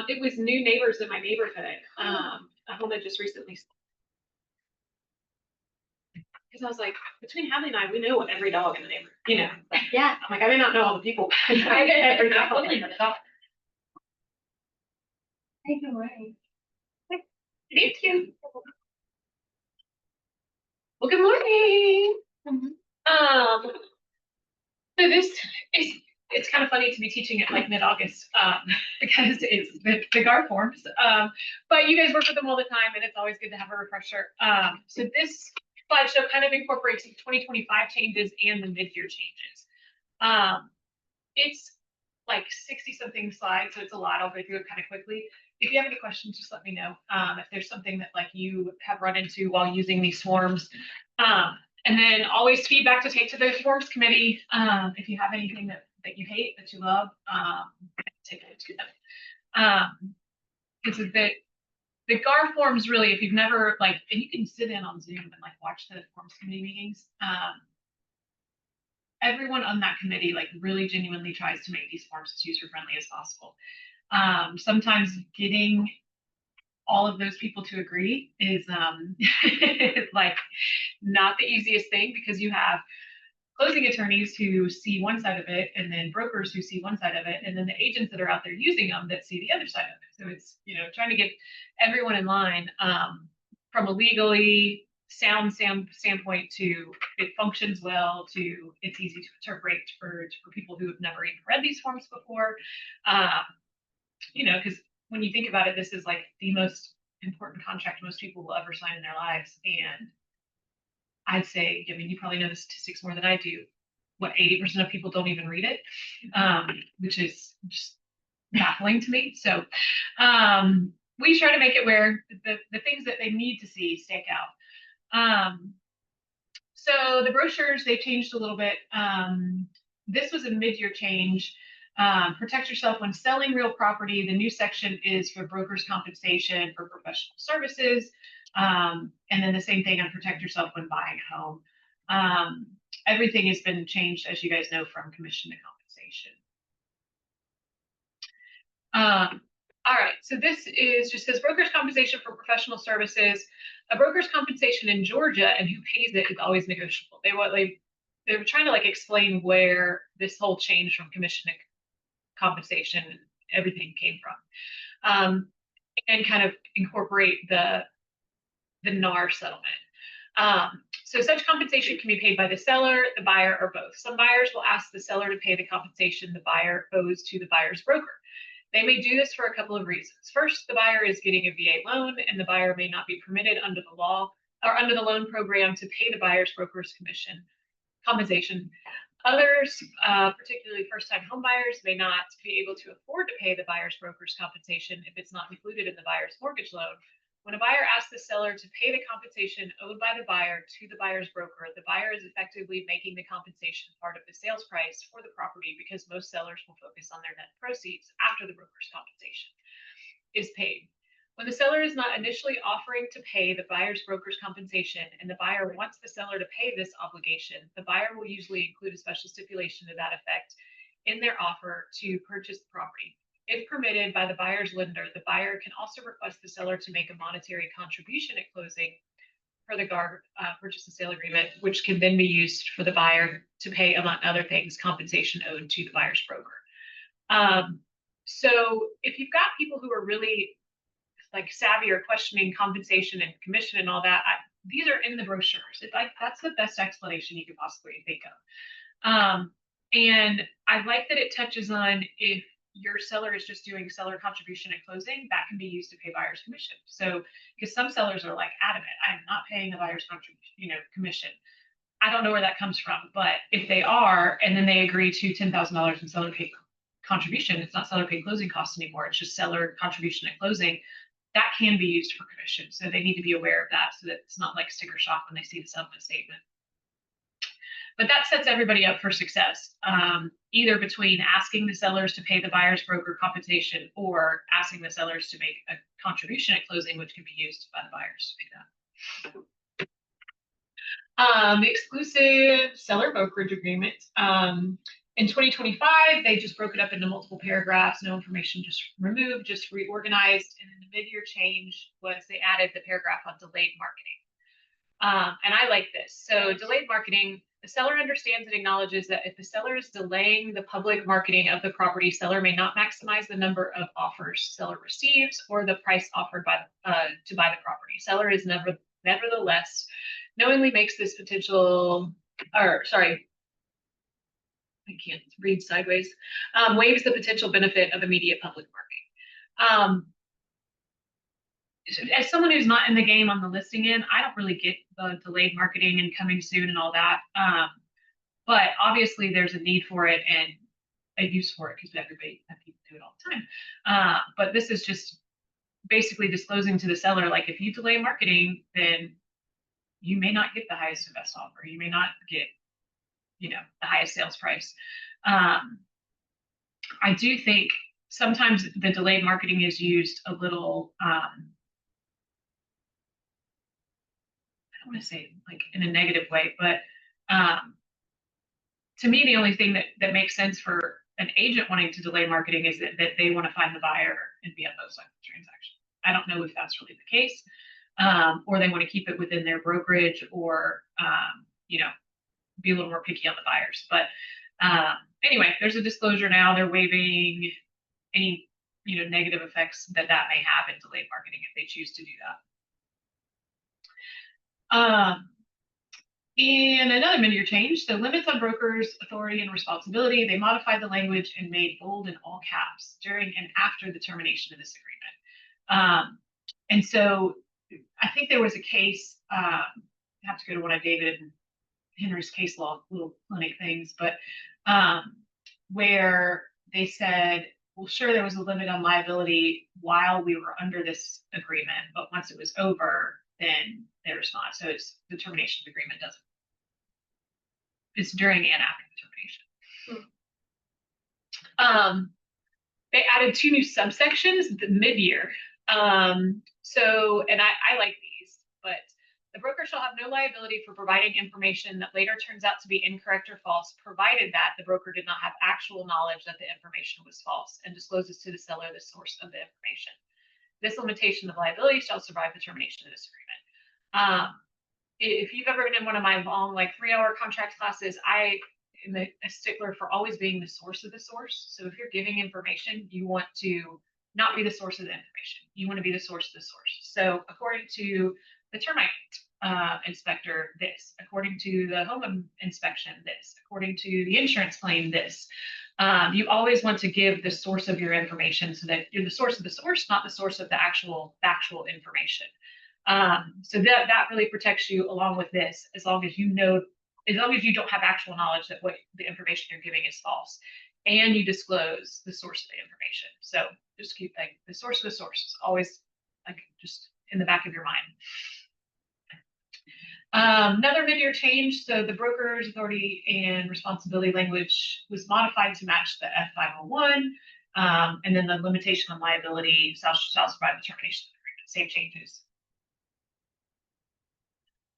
It was new neighbors in my neighborhood. A home that just recently, because I was like, between Hadley and I, we know every dog in the neighborhood, Yeah. I'm like, I may not know all the people, but I know every dog. Hey, good morning. Thank you. Well, good morning. So this is, it's kind of funny to be teaching it like mid-August because it's the GAR forms. But you guys work with them all the time, and it's always good to have a refresher. So this slideshow kind of incorporates the 2025 changes and the mid-year changes. It's like 60-something slides, so it's a lot. I'll go through it kind of quickly. If you have any questions, just let me know. If there's something that like you have run into while using these forms. And then always feedback to take to the forms committee. If you have anything that you hate, that you love, take it to them. It's a bit, the GAR forms really, if you've never and you can sit in on Zoom and like watch the forms committee meetings. Everyone on that committee really genuinely tries to make these forms as user friendly as possible. Sometimes getting all of those people to agree is like not the easiest thing, because you have closing attorneys who see one side of it, and then brokers who see one side of it, and then the agents that are out there using them that see the other side of it. So it's trying to get everyone in line from a legally sound standpoint to it functions well, to it's easy to interpret for people who have never even read these forms before. Because when you think about it, this is like the most important contract most people will ever sign in their lives. And I'd say, I mean, you probably know the statistics more than I do. What, 80% of people don't even read it, which is just baffling to me. So we try to make it where the things that they need to see stick out. So the brochures, they changed a little bit. This was a mid-year change. Protect yourself when selling real property. The new section is for brokers' compensation for professional services. And then the same thing on protect yourself when buying a home. Everything has been changed, as you guys know, from commission to compensation. All right, so this is just says brokers' compensation for professional services. A broker's compensation in Georgia and who pays it is always negotiable. They were trying to explain where this whole change from commission to compensation and everything came from, and kind of incorporate the NAR settlement. So such compensation can be paid by the seller, the buyer, or both. Some buyers will ask the seller to pay the compensation the buyer owes to the buyer's broker. They may do this for a couple of reasons. First, the buyer is getting a VA loan, and the buyer may not be permitted under the law or under the loan program to pay the buyer's broker's compensation. Others, particularly first-time home buyers, may not be able to afford to pay the buyer's broker's compensation if it's not included in the buyer's mortgage loan. When a buyer asks the seller to pay the compensation owed by the buyer to the buyer's broker, the buyer is effectively making the compensation part of the sales price for the property, because most sellers will focus on their net proceeds after the broker's compensation is paid. When the seller is not initially offering to pay the buyer's broker's compensation and the buyer wants the seller to pay this obligation, the buyer will usually include a special stipulation to that effect in their offer to purchase the property. If permitted by the buyer's lender, the buyer can also request the seller to make a monetary contribution at closing for the GAR purchase and sale agreement, which can then be used for the buyer to pay, among other things, compensation owed to the buyer's broker. So if you've got people who are really savvy or questioning compensation and commission and all that, these are in the brochures. It's that's the best explanation you could possibly think of. And I like that it touches on if your seller is just doing seller contribution at closing, that can be used to pay buyer's commission. So, because some sellers are adamant, I'm not paying the buyer's contribution, commission. I don't know where that comes from, but if they are, and then they agree to $10,000 in seller pay contribution, it's not seller pay closing costs anymore. It's just seller contribution at closing. That can be used for commission. So they need to be aware of that, so that it's not like sticker shock when they see the settlement statement. But that sets everybody up for success, either between asking the sellers to pay the buyer's broker compensation or asking the sellers to make a contribution at closing, which can be used by the buyers to make that. The exclusive seller brokerage agreement. In 2025, they just broke it up into multiple paragraphs, no information just removed, just reorganized. And then the mid-year change was they added the paragraph on delayed marketing. And I like this. So delayed marketing, the seller understands and acknowledges that if the seller is delaying the public marketing of the property, seller may not maximize the number of offers seller receives or the price offered by to buy the property. Seller is nevertheless knowingly makes this potential, or sorry, I can't read sideways, waives the potential benefit of immediate public marketing. As someone who's not in the game on the listing end, I don't really get the delayed marketing and coming soon and all that. But obviously there's a need for it and a use for it because people do it all the time. But this is just basically disclosing to the seller, like if you delay marketing, then you may not get the highest and best offer. You may not get, the highest sales price. I do think sometimes the delayed marketing is used a little, I don't want to say like in a negative way, but to me, the only thing that makes sense for an agent wanting to delay marketing is that they want to find the buyer and be on both sides of the transaction. I don't know if that's really the case, or they want to keep it within their brokerage, or be a little more picky on the buyers. But anyway, there's a disclosure now. They're waiving any negative effects that may have in delayed marketing if they choose to do that. And another mid-year change, so limits on brokers' authority and responsibility. They modified the language and made bold in all caps during and after the termination of this agreement. And so I think there was a case, I have to go to one of David and Henry's case law, little clinic things, but where they said, well, sure, there was a limit on liability while we were under this agreement, but once it was over, then there's not. So it's the termination of the agreement it's during and after the termination. They added 2 new subsections the mid-year. So, and I like these, but the broker shall have no liability for providing information that later turns out to be incorrect or false, provided that the broker did not have actual knowledge that the information was false and discloses to the seller the source of the information. This limitation of liability shall survive the termination of this agreement. If you've ever been in one of my long, 3-hour contract classes, I am a stickler for always being the source of the source. So if you're giving information, you want to not be the source of the information. You want to be the source of the source. So according to the termite inspector, this. According to the home inspection, this. According to the insurance claim, this. You always want to give the source of your information so that you're the source of the source, not the source of the actual factual information. So that really protects you along with this, as long as you don't have actual knowledge that what the information you're giving is false, and you disclose the source of the information. So just keep the source of the source is always just in the back of your mind. Another mid-year change, so the broker's authority and responsibility language was modified to match the F501, and then the limitation on liability shall survive the termination of the agreement. Same changes.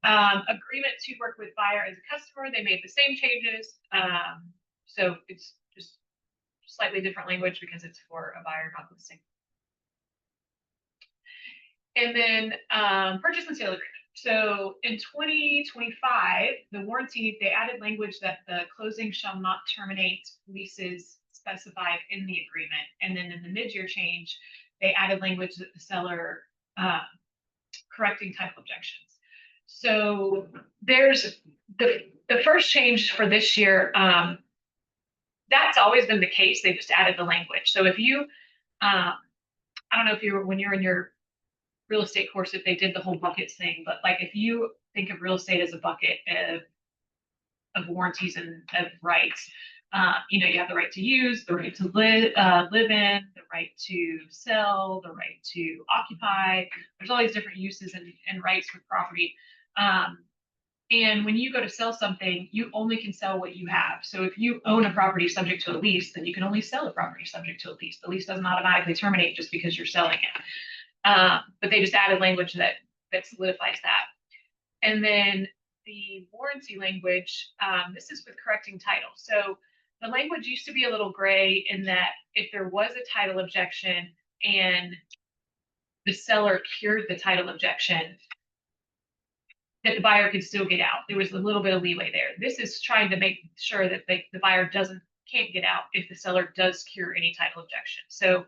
Agreement to work with buyer as a customer, they made the same changes. So it's just slightly different language because it's for a buyer, not listing. And then purchase and sale agreement. So in 2025, the warranty, they added language that the closing shall not terminate leases specified in the agreement. And then in the mid-year change, they added language that the seller correcting title objections. So there's the first change for this year. That's always been the case. They just added the language. So if you, I don't know when you're in your real estate course, if they did the whole buckets thing, but if you think of real estate as a bucket of warranties and of rights, you have the right to use, the right to live in, the right to sell, the right to occupy. There's all these different uses and rights with property. And when you go to sell something, you only can sell what you have. So if you own a property subject to a lease, then you can only sell a property subject to a lease. The lease doesn't automatically terminate just because you're selling it. But they just added language that solidifies that. And then the warranty language, this is with correcting title. So the language used to be a little gray in that if there was a title objection and the seller cured the title objection, that the buyer could still get out. There was a little bit of leeway there. This is trying to make sure that the buyer can't get out if the seller does cure any title objection. So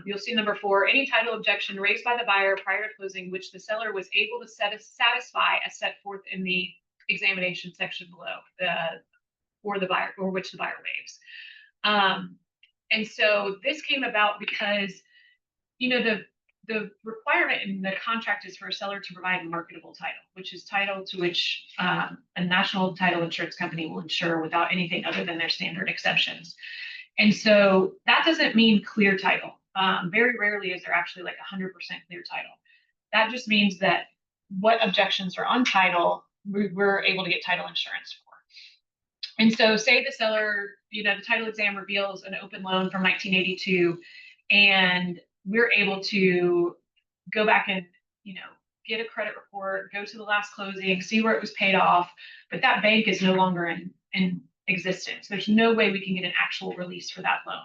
you'll see number 4, any title objection raised by the buyer prior to closing, which the seller was able to satisfy as set forth in the examination section below, or which the buyer waives. And so this came about because, the requirement in the contract is for a seller to provide marketable title, which is title to which a national title insurance company will insure without anything other than their standard exceptions. And so that doesn't mean clear title. Very rarely is there actually like 100% clear title. That just means that what objections are on title, we're able to get title insurance for. And so say the seller, the title exam reveals an open loan from 1982, and we're able to go back and, get a credit report, go to the last closing, see where it was paid off, but that bank is no longer in existence. There's no way we can get an actual release for that loan.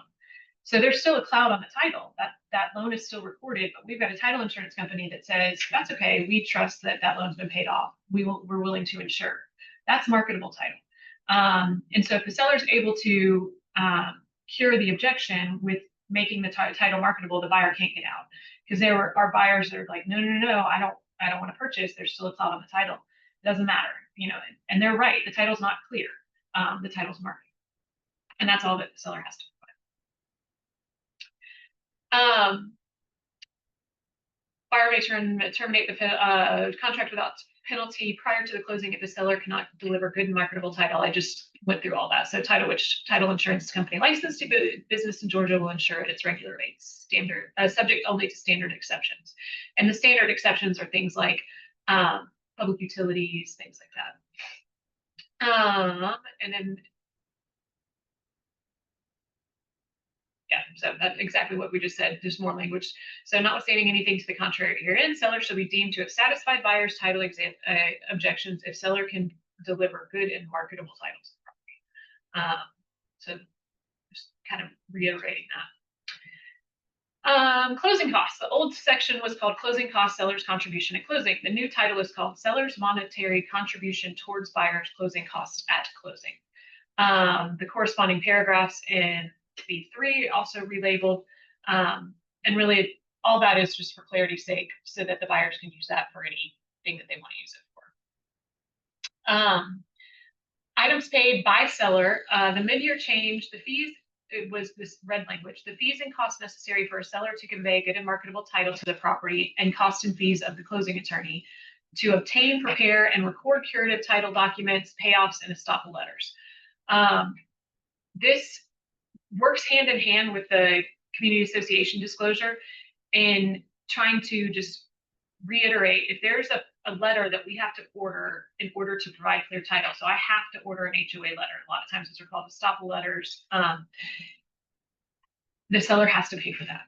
So there's still a cloud on the title. That loan is still recorded, but we've got a title insurance company that says, that's okay, we trust that loan's been paid off. We're willing to insure. That's marketable title. And so if the seller's able to cure the objection with making the title marketable, the buyer can't get out, because our buyers are like, no, I don't want to purchase. There's still a cloud on the title. It doesn't matter, and they're right. The title's not clear. The title's marketable, and that's all that the seller has to provide. Buyer may terminate the contract without penalty prior to the closing if the seller cannot deliver good and marketable title. I just went through all that. So which title insurance company licensed to do business in Georgia will insure at its regular rates, subject only to standard exceptions. And the standard exceptions are things like public utilities, things like that. And then, yeah, so that's exactly what we just said. There's more language. So notwithstanding anything to the contrary herein, seller shall be deemed to have satisfied buyer's title objections if seller can deliver good and marketable titles to the property. So just kind of reiterating that. Closing costs. The old section was called closing costs, seller's contribution at closing. The new title is called seller's monetary contribution towards buyer's closing costs at closing. The corresponding paragraphs in B3 also relabeled, and really all that is just for clarity's sake, so that the buyers can use that for anything that they want to use it for. Items paid by seller, the mid-year change, the fees, it was this red language, the fees and costs necessary for a seller to convey good and marketable title to the property, and costs and fees of the closing attorney to obtain, prepare, and record curative title documents, payoffs, and estoppel letters. This works hand in hand with the community association disclosure in trying to just reiterate, if there's a letter that we have to order in order to provide clear title. So I have to order an HOA letter. A lot of times those are called estoppel letters. The seller has to pay for that.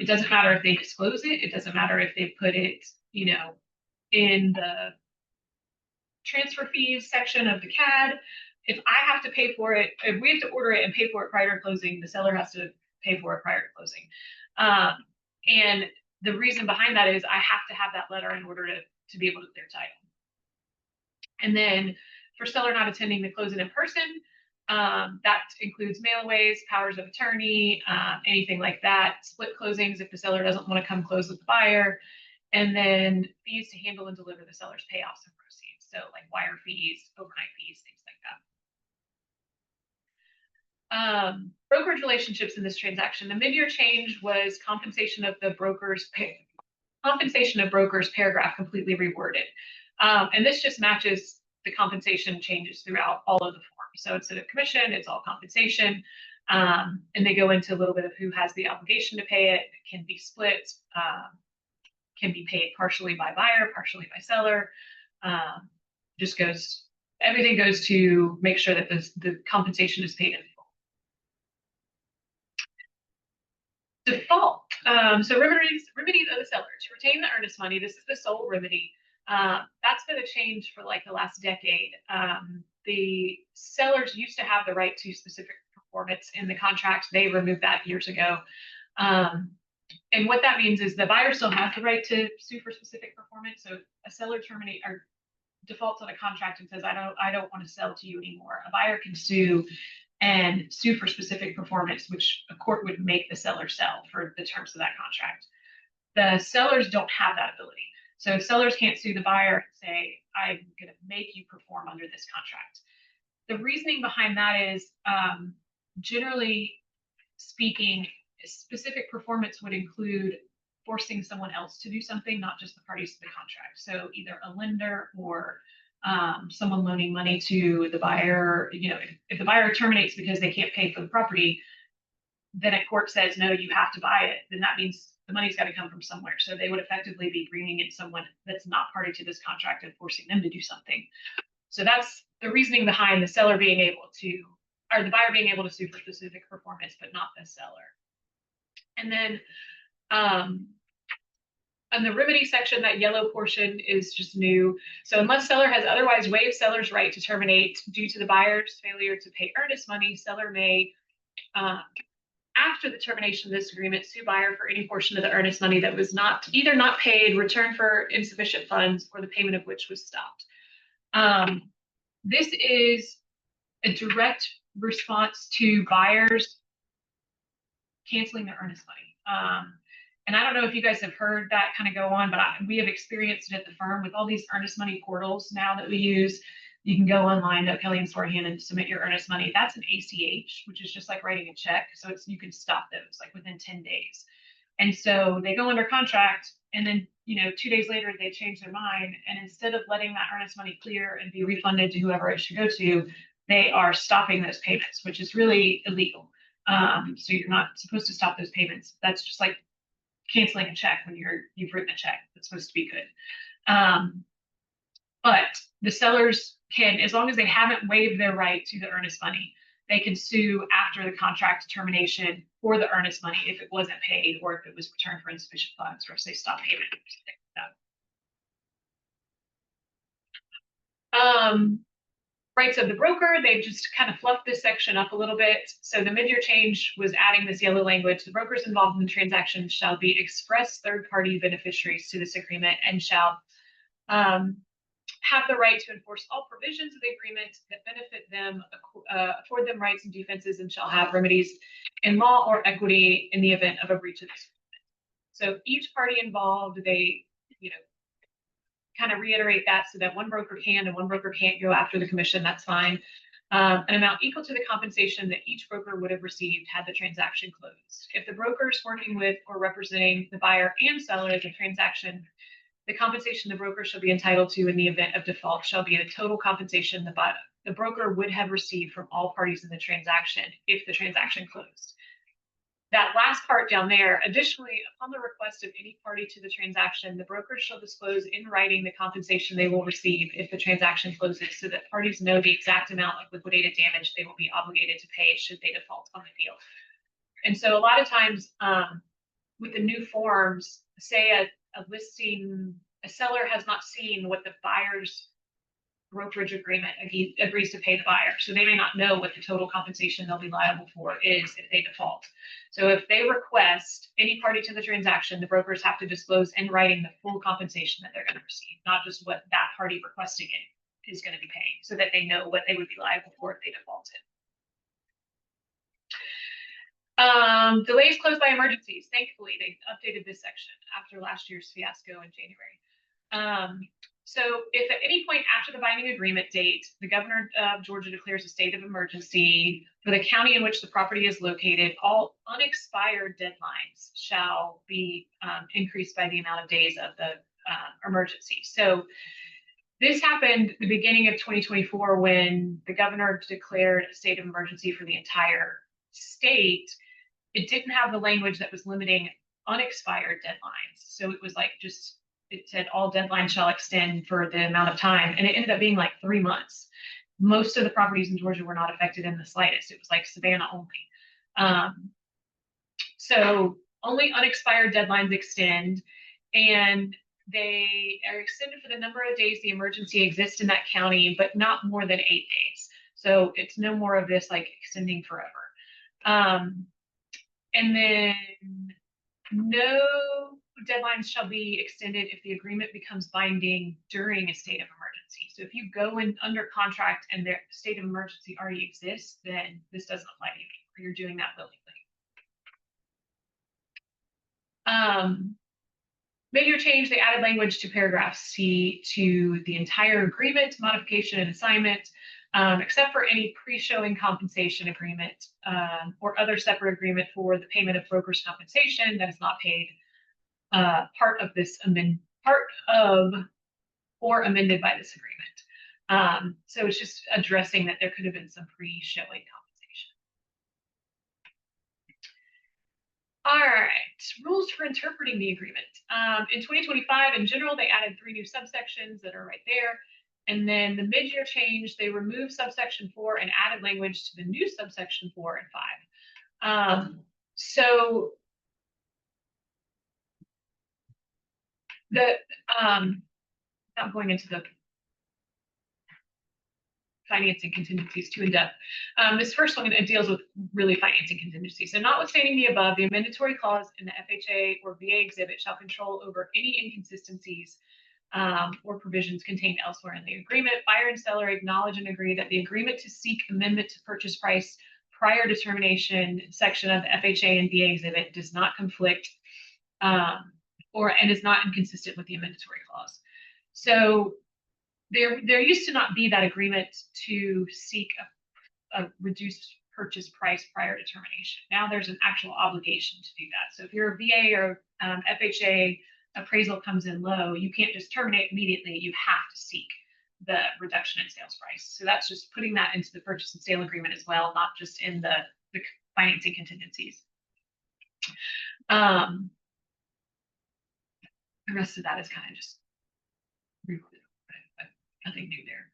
It doesn't matter if they disclose it. It doesn't matter if they put it, in the transfer fees section of the CAD. If I have to pay for it, if we have to order it and pay for it prior to closing, the seller has to pay for it prior to closing. And the reason behind that is I have to have that letter in order to be able to clear title. And then for seller not attending the closing in person, that includes mailaways, powers of attorney, anything like that, split closings if the seller doesn't want to come close with the buyer, and then fees to handle and deliver the seller's payoffs and proceeds. So like wire fees, overnight fees, things like that. Brokerage relationships in this transaction. The mid-year change was compensation of brokers paragraph completely reworded. And this just matches the compensation changes throughout all of the forms. So instead of commission, it's all compensation. And they go into a little bit of who has the obligation to pay it. It can be split, can be paid partially by buyer, partially by seller. Everything goes to make sure that the compensation is paid in full. Default. So remedies of the seller. To retain the earnest money, this is the sole remedy. That's been a change for like the last decade. the sellers used to have the right to specific performance in the contract. They removed that years ago. And what that means is the buyer still has the right to sue for specific performance. So a seller terminate or defaults on a contract and says, I don't want to sell to you anymore. A buyer can sue and sue for specific performance, which a court would make the seller sell for the terms of that contract. The sellers don't have that ability. So sellers can't sue the buyer and say, I'm going to make you perform under this contract. The reasoning behind that is, generally speaking, specific performance would include forcing someone else to do something, not just the parties to the contract. So either a lender or someone loaning money to the buyer. If the buyer terminates because they can't pay for the property, then a court says, no, you have to buy it, then that means the money's got to come from somewhere. So they would effectively be bringing in someone that's not party to this contract and forcing them to do something. So that's the reasoning behind the seller being able to, or the buyer being able to sue for specific performance, but not the seller. And then on the remedy section, that yellow portion is just new. So unless seller has otherwise waived seller's right to terminate due to the buyer's failure to pay earnest money, seller may, after the termination of this agreement, sue buyer for any portion of the earnest money that was either not paid, returned for insufficient funds, or the payment of which was stopped. This is a direct response to buyers canceling their earnest money. And I don't know if you guys have heard that kind of go on, but we have experienced it at the firm with all these earnest money portals now that we use. You can go online to Kelly and Sorhan and submit your earnest money. That's an ACH, which is just like writing a check. So you can stop those like within 10 days. And so they go under contract, and then 2 days later they change their mind. And instead of letting that earnest money clear and be refunded to whoever it should go to, they are stopping those payments, which is really illegal. So you're not supposed to stop those payments. That's just like canceling a check when you've written a check that's supposed to be good. But the sellers can, as long as they haven't waived their right to the earnest money, they can sue after the contract termination for the earnest money if it wasn't paid, or if it was returned for insufficient funds, or if they stopped payment. Rights of the broker, they've just kind of fluffed this section up a little bit. So the mid-year change was adding this yellow language. The brokers involved in the transaction shall be express third-party beneficiaries to this agreement and shall have the right to enforce all provisions of the agreement that benefit them, afford them rights and defenses, and shall have remedies in law or equity in the event of a breach of this agreement. So each party involved, they, kind of reiterate that so that one broker can and one broker can't go after the commission. That's fine. An amount equal to the compensation that each broker would have received had the transaction closed. If the brokers working with or representing the buyer and seller of the transaction, the compensation the broker shall be entitled to in the event of default shall be the total compensation the broker would have received from all parties in the transaction if the transaction closed. That last part down there, additionally, upon the request of any party to the transaction, the broker shall disclose in writing the compensation they will receive if the transaction closes, so that parties know the exact amount of liquidated damage they will be obligated to pay should they default on the deal. And so a lot of times with the new forms, say a seller has not seen what the buyer's brokerage agreement agrees to pay the buyer. So they may not know what the total compensation they'll be liable for is if they default. So if they request any party to the transaction, the brokers have to disclose in writing the full compensation that they're going to receive, not just what that party requesting it is going to be paying, so that they know what they would be liable for if they defaulted. Delays closed by emergencies. Thankfully, they updated this section after last year's fiasco in January. So if at any point after the binding agreement date, the governor of Georgia declares a state of emergency for the county in which the property is located, all unexpired deadlines shall be increased by the amount of days of the emergency. So this happened the beginning of 2024 when the governor declared a state of emergency for the entire state. It didn't have the language that was limiting unexpired deadlines. So it was like it said all deadlines shall extend for the amount of time. And it ended up being like 3 months. Most of the properties in Georgia were not affected in the slightest. It was like Savannah only. So only unexpired deadlines extend. And They are extended for the number of days the emergency exists in that county, but not more than 8 days. So it's no more of this like extending forever. And then no deadlines shall be extended if the agreement becomes binding during a state of emergency. So if you go in under contract and the state of emergency already exists, then this doesn't apply to you anymore. You're doing that willingly. Major change, they added language to paragraph C to the entire agreement, modification and assignment, except for any pre-showing compensation agreement or other separate agreement for the payment of broker's compensation that is not paid part of or amended by this agreement. So it's just addressing that there could have been some pre-showing compensation. All right, rules for interpreting the agreement. In 2025, in general, they added 3 new subsections that are right there. And then the mid-year change, they removed subsection 4 and added language to the new subsection 4 and 5. So the not going into the financing contingencies too in depth. This first one deals with really financing contingencies. So notwithstanding the above, the amendatory clause in the FHA or VA exhibit shall control over any inconsistencies or provisions contained elsewhere in the agreement. Buyer and seller acknowledge and agree that the agreement to seek amendment to purchase price prior to termination section of the FHA and VA exhibit does not conflict and is not inconsistent with the amendatory clause. So there used to not be that agreement to seek a reduced purchase price prior to termination. Now there's an actual obligation to do that. So if your VA or FHA appraisal comes in low, you can't just terminate immediately. You have to seek the reduction in sales price. So that's just putting that into the purchase and sale agreement as well, not just in the financing contingencies. The rest of that is kind of just nothing new there.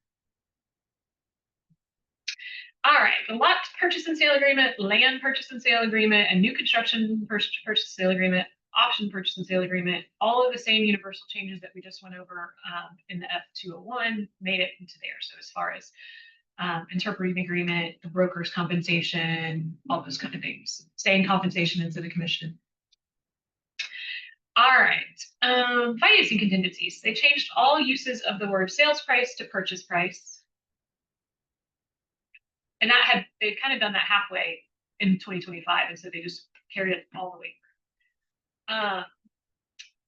All right, the lot purchase and sale agreement, land purchase and sale agreement, and new construction purchase and sale agreement, option purchase and sale agreement, all of the same universal changes that we just went over in the F201 made it into there. So as far as interpreting the agreement, the broker's compensation, all those kind of things, staying compensation instead of commission. All right, financing contingencies. They changed all uses of the word sales price to purchase price. And they'd kind of done that halfway in 2025. And so they just carried it all the way through.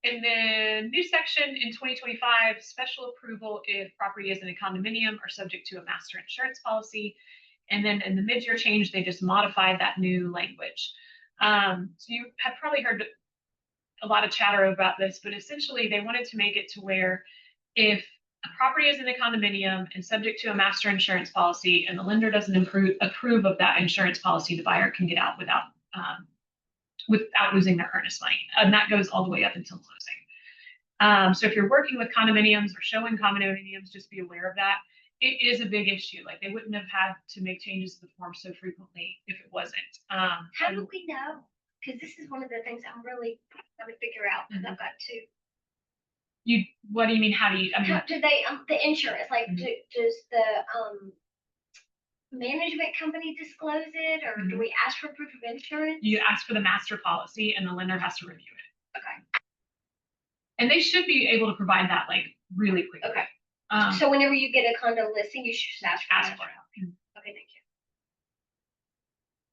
And then new section in 2025, special approval if property is in a condominium or subject to a master insurance policy. And then in the mid-year change, they just modified that new language. So you have probably heard a lot of chatter about this, but essentially they wanted to make it to where if a property is in a condominium and subject to a master insurance policy and the lender doesn't approve of that insurance policy, the buyer can get out without losing their earnest money. And that goes all the way up until closing. So if you're working with condominiums or showing condominiums, just be aware of that. It is a big issue. Like they wouldn't have had to make changes to the form so frequently if it wasn't. How do we know? Because this is one of the things I'm really trying to figure out because I've got two. What do you mean? How do you? I mean, How do they the insurance? Like, does the management company disclose it, or do we ask for proof of insurance? You ask for the master policy, and the lender has to review it. Okay. And they should be able to provide that like really quickly. Okay. So whenever you get a condo listing, you should just ask for it. Okay, thank you.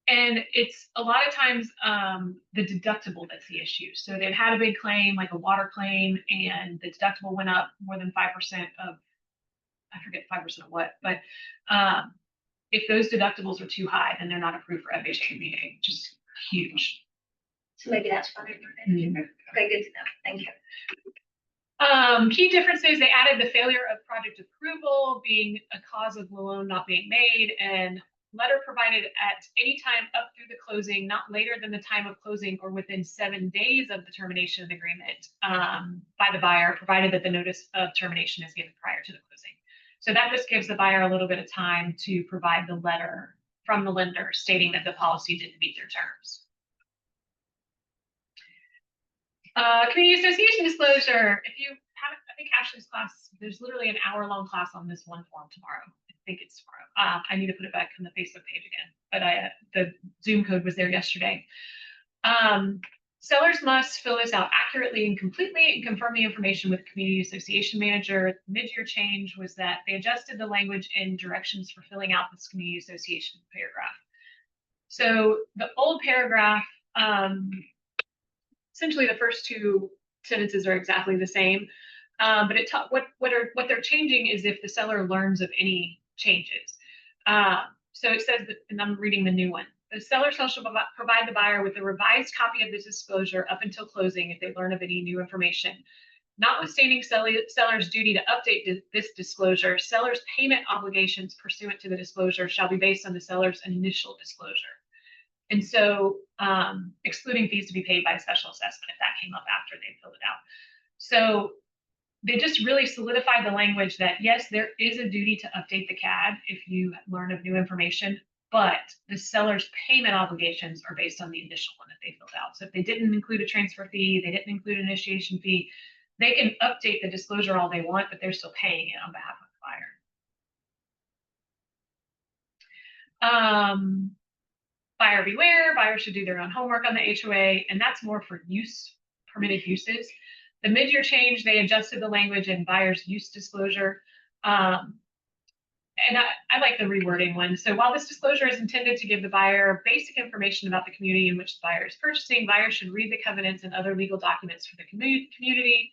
And it's a lot of times the deductible that's the issue. So they've had a big claim, like a water claim, and the deductible went up more than 5% of, I forget 5% of what, but if those deductibles are too high, then they're not approved for FHA, which is huge. So maybe that's fine. Okay, good to know. Thank you. Key differences, they added the failure of project approval being a cause of the loan not being made, and letter provided at any time up through the closing, not later than the time of closing or within 7 days of the termination of the agreement by the buyer, provided that the notice of termination is given prior to the closing. So that just gives the buyer a little bit of time to provide the letter from the lender stating that the policy didn't meet their terms. Community association disclosure. If you Ashley's class, there's literally an hour-long class on this one form tomorrow. I think it's tomorrow. I need to put it back on the Facebook page again, but the Zoom code was there yesterday. Sellers must fill this out accurately and completely and confirm the information with the community association manager. The mid-year change was that they adjusted the language and directions for filling out this community association paragraph. So the old paragraph, essentially the first two sentences are exactly the same, but what they're changing is if the seller learns of any changes. So it says that, and I'm reading the new one. The seller shall provide the buyer with a revised copy of this disclosure up until closing if they learn of any new information. Notwithstanding seller's duty to update this disclosure, seller's payment obligations pursuant to the disclosure shall be based on the seller's initial disclosure. And so excluding fees to be paid by a special assessment if that came up after they filled it out. So they just really solidified the language that, yes, there is a duty to update the CAD if you learn of new information, but the seller's payment obligations are based on the initial one that they filled out. So if they didn't include a transfer fee, they didn't include an initiation fee, they can update the disclosure all they want, but they're still paying it on behalf of the buyer. Buyer beware, buyers should do their own homework on the HOA, and that's more for use, permitted uses. The mid-year change, they adjusted the language in buyer's use disclosure. And I like the rewording one. So while this disclosure is intended to give the buyer basic information about the community in which the buyer is purchasing, buyers should read the covenants and other legal documents for the community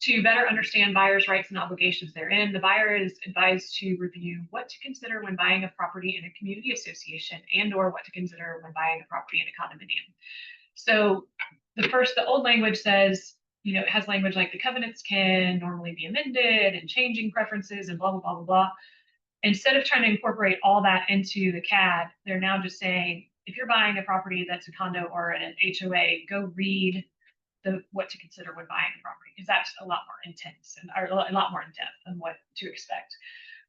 to better understand buyer's rights and obligations therein. The buyer is advised to review what to consider when buying a property in a community association and/or what to consider when buying a property in a condominium. So the old language says, you know, it has language like the covenants can normally be amended and changing preferences and blah, blah, blah, blah, blah. Instead of trying to incorporate all that into the CAD, they're now just saying, if you're buying a property that's a condo or an HOA, go read what to consider when buying a property, because that's a lot more intense and a lot more in depth than what to expect.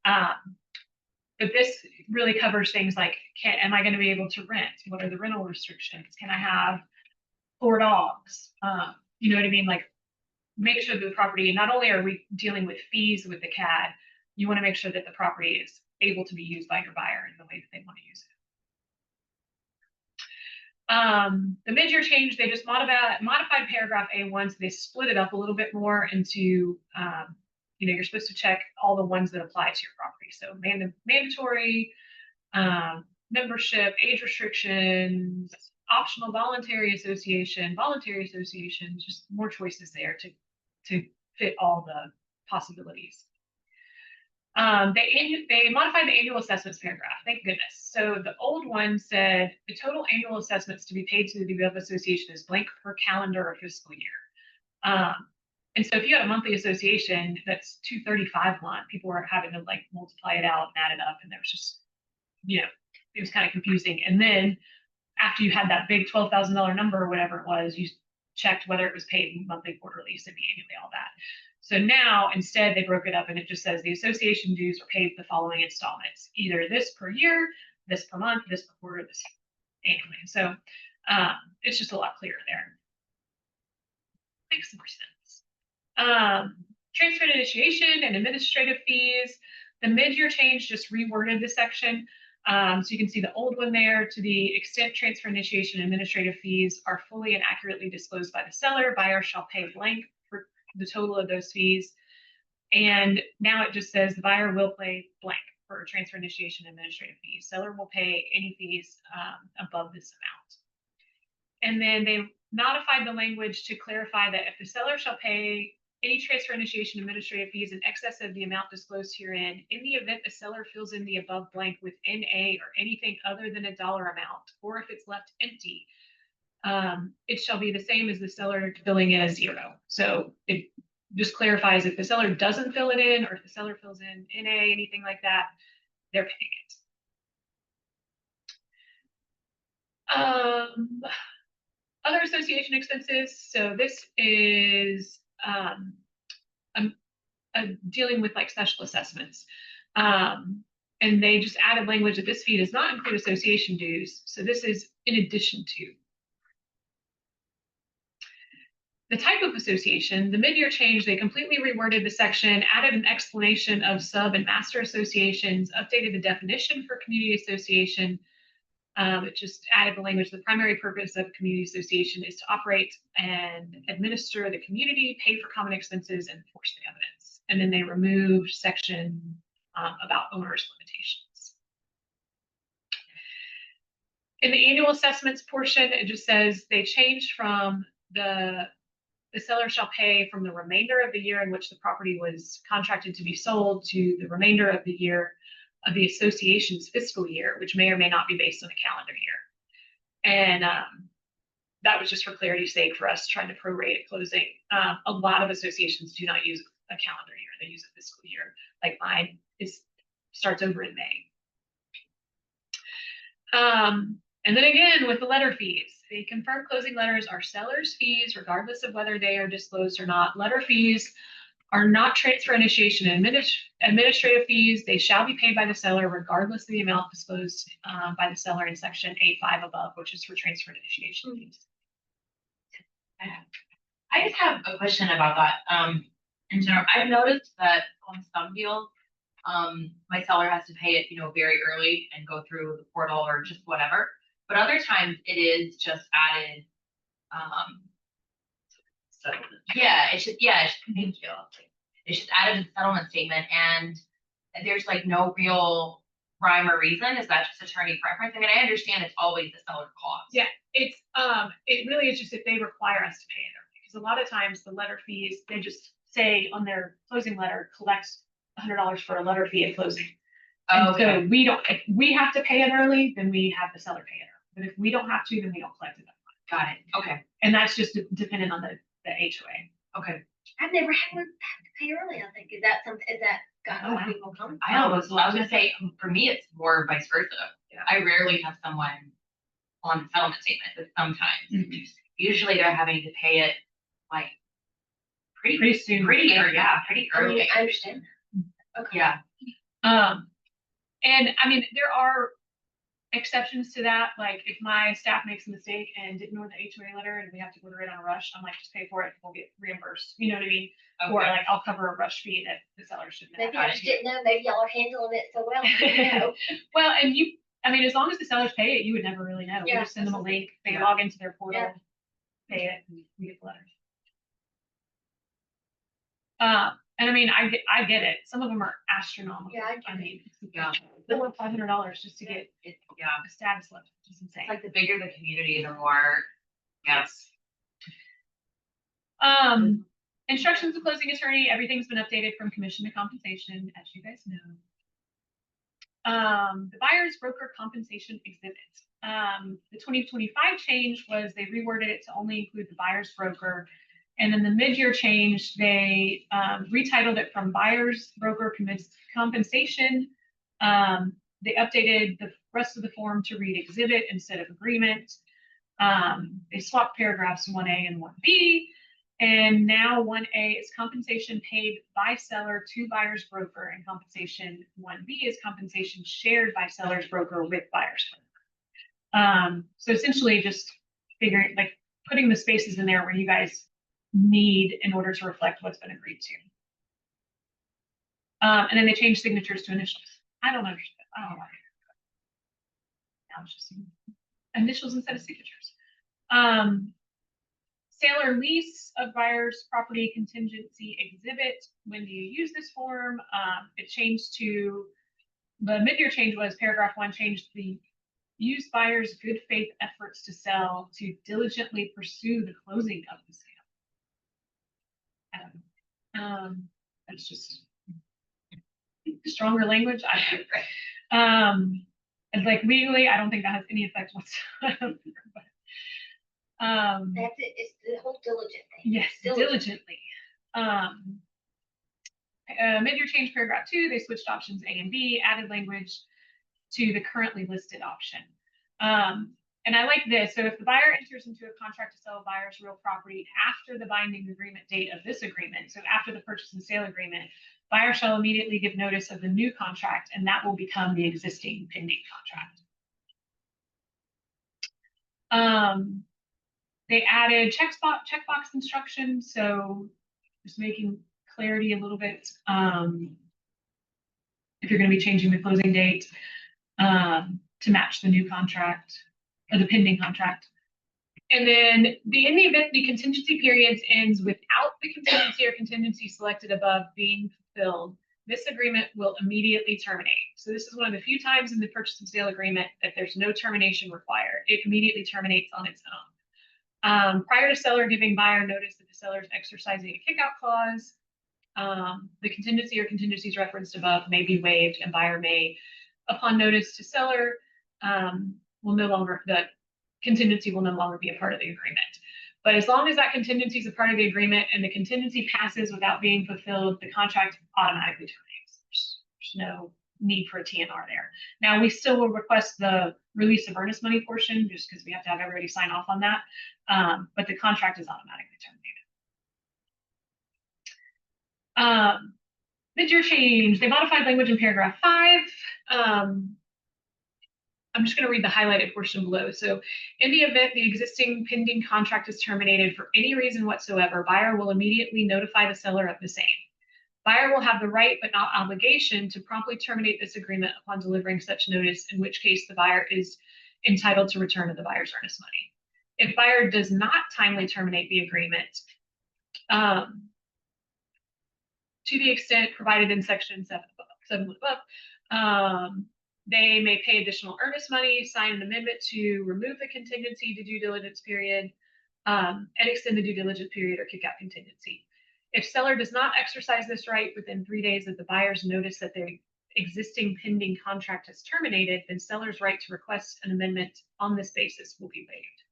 But this really covers things like, am I going to be able to rent? What are the rental restrictions? Can I have 4 dogs? You know what I mean? Like, make sure that the property, not only are we dealing with fees with the CAD, you want to make sure that the property is able to be used by your buyer in the way that they want to use it. The mid-year change, they just modified paragraph A1, so they split it up a little bit more into, you know, you're supposed to check all the ones that apply to your property. So mandatory, membership, age restrictions, optional voluntary associations, just more choices there to fit all the possibilities. They modified the annual assessments paragraph, thank goodness. So the old one said the total annual assessments to be paid to the above association is blank per calendar or fiscal year. And so if you had a monthly association that's $235 a month, people were having to like multiply it out and add it up, and there was just, you know, it was kind of confusing. And then after you had that big $12,000 number or whatever it was, you checked whether it was paid monthly, quarterly, semi-annually, all that. So now instead they broke it up and it just says the association dues are paid the following installments, either this per year, this per month, this per quarter, this annually. So it's just a lot clearer there. Makes more sense. Transfer initiation and administrative fees. The mid-year change just reworded the section. So you can see the old one there. To the extent transfer initiation and administrative fees are fully and accurately disclosed by the seller, buyer shall pay blank for the total of those fees. And now it just says the buyer will pay blank for transfer initiation and administrative fees. Seller will pay any fees above this amount. And then they modified the language to clarify that if the seller shall pay any transfer initiation administrative fees in excess of the amount disclosed herein, in the event the seller fills in the above blank with NA or anything other than a dollar amount, or if it's left empty, it shall be the same as the seller filling in a 0. So it just clarifies if the seller doesn't fill it in, or if the seller fills in NA, anything like that, they're paying it. Other association expenses. So this is dealing with like special assessments. And they just added language that this fee does not include association dues. So this is in addition to. the type of association, the mid-year change, they completely reworded the section, added an explanation of sub and master associations, updated the definition for community association. It just added the language. The primary purpose of a community association is to operate and administer the community, pay for common expenses, and enforce the evidence. And then they removed section about owners' limitations. In the annual assessments portion, it just says they changed from the seller shall pay from the remainder of the year in which the property was contracted to be sold to the remainder of the year of the association's fiscal year, which may or may not be based on a calendar year. And that was just for clarity's sake for us trying to prorate at closing. A lot of associations do not use a calendar year; they use a fiscal year. Like mine starts over in May. And then again, with the letter fees, the confirmed closing letters are seller's fees, regardless of whether they are disclosed or not. Letter fees are not transfer initiation and administrative fees. They shall be paid by the seller, regardless of the amount disclosed by the seller in section 8.5 above, which is for transfer initiation fees. I just have a question about that. In general, I've noticed that on some deals, my seller has to pay it, very early and go through the portal or just whatever. But other times it is just added. Thank you. It's just added to the settlement statement, and there's like no real rhyme or reason. Is that just attorney preference? I mean, I understand it's always the seller cost. Yeah, it really is just if they require us to pay it early, because a lot of times the letter fees, they just say on their closing letter, collects $100 for a letter fee at closing. And so we don't, if we have to pay it early, then we have the seller pay it early. But if we don't have to, then we don't collect it upfront. Got it. Okay. And that's just dependent on the HOA. Okay. I've never had one have to pay early, I think. Is that got Oh, wow. people come? I was gonna say, for me, it's more vice versa. Yeah. I rarely have someone on the settlement statement, but sometimes. Usually they're having to pay it like pretty soon. Pretty early. I understand. Okay. Yeah. And I mean, there are exceptions to that. Like if my staff makes a mistake and didn't know the HOA letter and we have to order it on a rush, I'm like, just pay for it. We'll get reimbursed. You know what I mean? Okay. Or like I'll cover a rush fee that the seller shouldn't have. Maybe I just didn't know. Maybe y'all are handling it so well. I didn't know. Well, and as long as the sellers pay it, you would never really know. We Yeah, just send them a link. They yeah. log into their portal, Yeah. pay it, and we get the letters. And I mean, I get it. Some of them are astronomical. Yeah, I get it. mean, Yeah. they're worth $500 just to get Yeah. a status letter, which is insane. It's like the bigger the community, the more. Yes. Instructions of closing attorney, everything's been updated from commission to compensation, as you guys know. The buyer's broker compensation exhibit. The 2025 change was they reworded it to only include the buyer's broker. And then the mid-year change, they retitled it from buyer's broker compensation. They updated the rest of the form to read exhibit instead of agreement. They swapped paragraphs 1A and 1B. And now 1A is compensation paid by seller to buyer's broker, and compensation 1B is compensation shared by seller's broker with buyer's broker. So essentially just figuring, like putting the spaces in there where you guys need in order to reflect what's been agreed to. And then they changed signatures to initials. I don't understand. I don't know why. Now it's just initials instead of signatures. Sale or lease of buyer's property contingency exhibit. When do you use this form? It changed to, the mid-year change was paragraph 1 changed the use buyer's good faith efforts to sell to diligently pursue the closing of the sale. That's just stronger language. And like legally, I don't think that has any effect whatsoever. It's the whole diligent thing. Yes, diligently. Mid-year change paragraph 2, they switched options A and B, added language to the currently listed option. And I like this. So if the buyer enters into a contract to sell a buyer's real property after the binding agreement date of this agreement, so after the purchase and sale agreement, buyer shall immediately give notice of the new contract, and that will become the existing pending contract. They added checkbox instructions, so just making clarity a little bit. If you're going to be changing the closing date to match the new contract or the pending contract. And then in the event the contingency periods ends without the contingency or contingency selected above being fulfilled, this agreement will immediately terminate. So this is one of the few times in the purchase and sale agreement that there's no termination required. It immediately terminates on its own. Prior to seller giving buyer notice that the seller is exercising a kickout clause, the contingency or contingencies referenced above may be waived, and buyer may, upon notice to seller, the contingency will no longer be a part of the agreement. But as long as that contingency is a part of the agreement and the contingency passes without being fulfilled, the contract automatically terminates. There's no need for a TNR there. Now, we still will request the release of earnest money portion just because we have to have everybody sign off on that. But the contract is automatically terminated. Mid-year change, they modified language in paragraph 5. I'm just going to read the highlighted portion below. So in the event the existing pending contract is terminated for any reason whatsoever, buyer will immediately notify the seller of the same. Buyer will have the right but not obligation to promptly terminate this agreement upon delivering such notice, in which case the buyer is entitled to return of the buyer's earnest money. If buyer does not timely terminate the agreement, to the extent provided in section 7 above, they may pay additional earnest money, sign an amendment to remove the contingency to due diligence period, and extend the due diligence period or kick out contingency. If seller does not exercise this right within 3 days of the buyer's notice that their existing pending contract has terminated, then seller's right to request an amendment on this basis will be waived.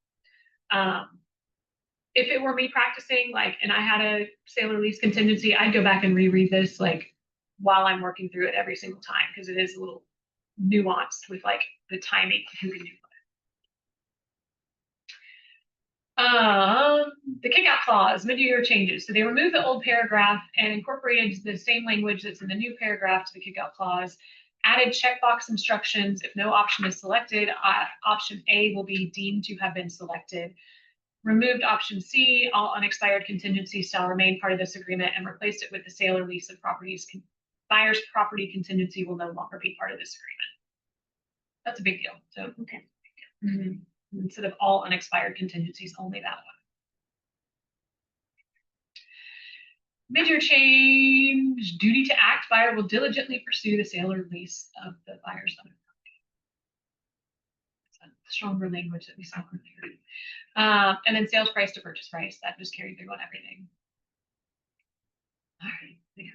If it were me practicing, and I had a sailor lease contingency, I'd go back and reread this while I'm working through it every single time, because it is a little nuanced with the timing of who can do what. The kickout clause, mid-year changes. So they removed the old paragraph and incorporated the same language that's in the new paragraph to the kickout clause, added checkbox instructions. If no option is selected, option A will be deemed to have been selected. Removed option C, all unexpired contingencies shall remain part of this agreement, and replaced it with the sale or lease of properties. Buyer's property contingency will no longer be part of this agreement. That's a big deal. So Okay. Instead of all unexpired contingencies, only that one. Major change, duty to act. Buyer will diligently pursue the sale or lease of the buyer's own property. It's a stronger language that we saw earlier. And then sales price to purchase price, that just carried through on everything. All right. Yeah.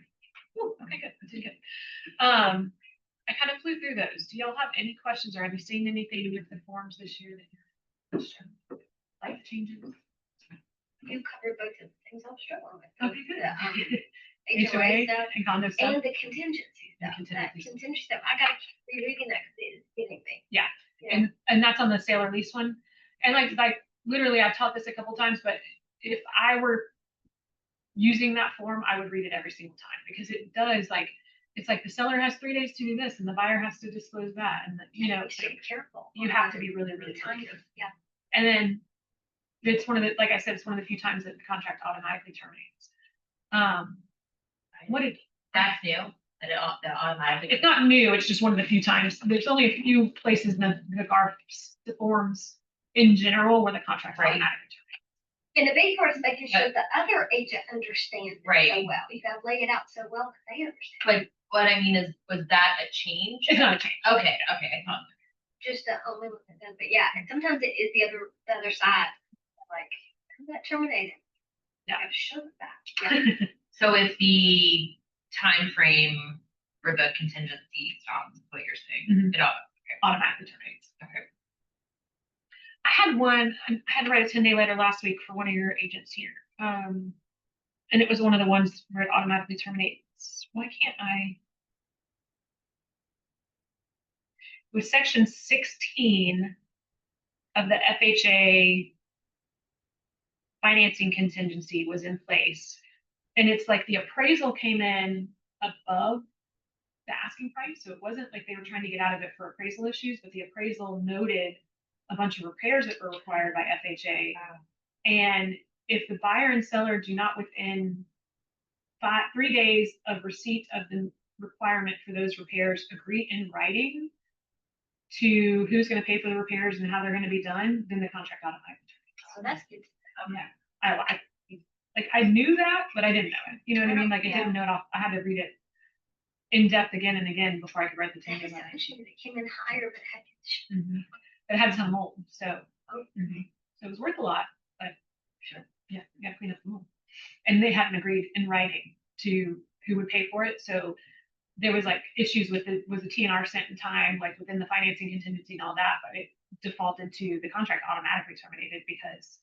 Ooh, okay, good. I did good. I kind of flew through those. Do y'all have any questions, or have you seen anything with the forms this year that you're life changes? You covered both of the things I was struggling with. Okay, good. HOA stuff and condo stuff. and the contingency stuff. That contingency stuff, I gotta keep rereading that because it's getting me. Yeah. And that's on the sale or lease one. And literally, I've taught this a couple times, but if I were using that form, I would read it every single time, because it does it's the seller has 3 days to do this and the buyer has to disclose that. And So careful. you have to be really, really Time. careful. Yeah. And then it's one of the, like I said, it's one of the few times that the contract automatically terminates. That's new. That automatically. It's not new, it's just one of the few times. There's only a few places in the GARF forms in general where the contract Right. automatically terminates. And the big part is making sure the other agent understands it Right. so well. You gotta lay it out so well that they understand. But what I mean is, was that a change? It's not a change. Okay. I thought. Just the only one that does, but yeah, and sometimes it is the other side. Who got terminated? Yeah. I gotta show that. Yeah. So if the time frame for the contingency stops, is what you're saying, it Automatically terminates. Okay. I had to write a 10-day letter last week for one of your agents here. And it was one of the ones where it automatically terminates. Why can't I? With section 16 of the FHA financing contingency was in place. And it's the appraisal came in above the asking price. So it wasn't like they were trying to get out of it for appraisal issues, but the appraisal noted a bunch of repairs that were required by FHA. And if the buyer and seller do not within 3 days of receipt of the requirement for those repairs agree in writing to who's going to pay for the repairs and how they're going to be done, then the contract automatically terminates. So that's good. Yeah, I knew that, but I didn't know it. You know what I mean? Like I Yeah. didn't know it off. I had to read it in depth again and again before I could write the That changes is on it. actually that came in higher, but had. Mhm. It had some mold, so Oh. so it was worth a lot. But Sure. yeah, you got to clean up the mold. And they hadn't agreed in writing to who would pay for it, so there was like issues with the TNR sent in time, like within the financing contingency and all that, but it defaulted to the contract automatically terminated because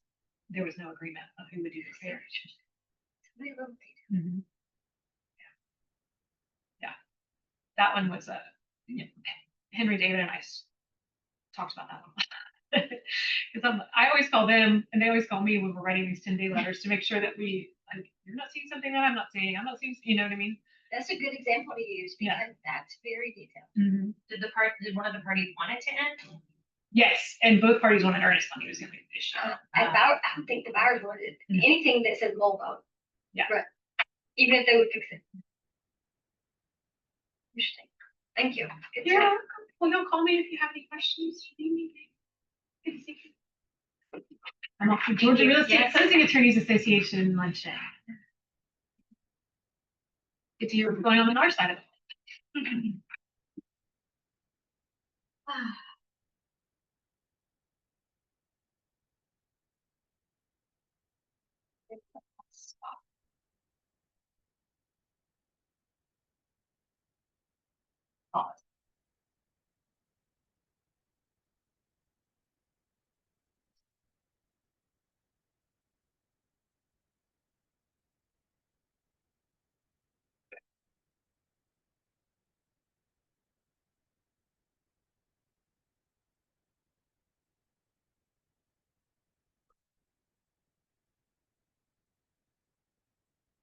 there was no agreement of who would do the repair. Somebody loved it. Mhm. Yeah, that one was Henry David and I talked about that one. Because I always call them and they always call me when we're writing these 10-day letters to make sure that you're not seeing something that I'm not seeing. I'm not seeing, you know what I mean? That's a good example to use Yeah. because that's very detailed. Mm-hmm. Did one of the parties want it to end? Yes, and both parties wanted earnest money was the only issue. I don't think the buyers wanted No. anything that said mold on. Yeah. Right. Even if they would fix it. Interesting. Thank you. Good You're job. welcome. Well, you'll call me if you have any questions. Good to see you. I'm off to Georgia Real Estate Yes. Closing Attorneys Association luncheon. Get to hear what's going on our side of it. Pause.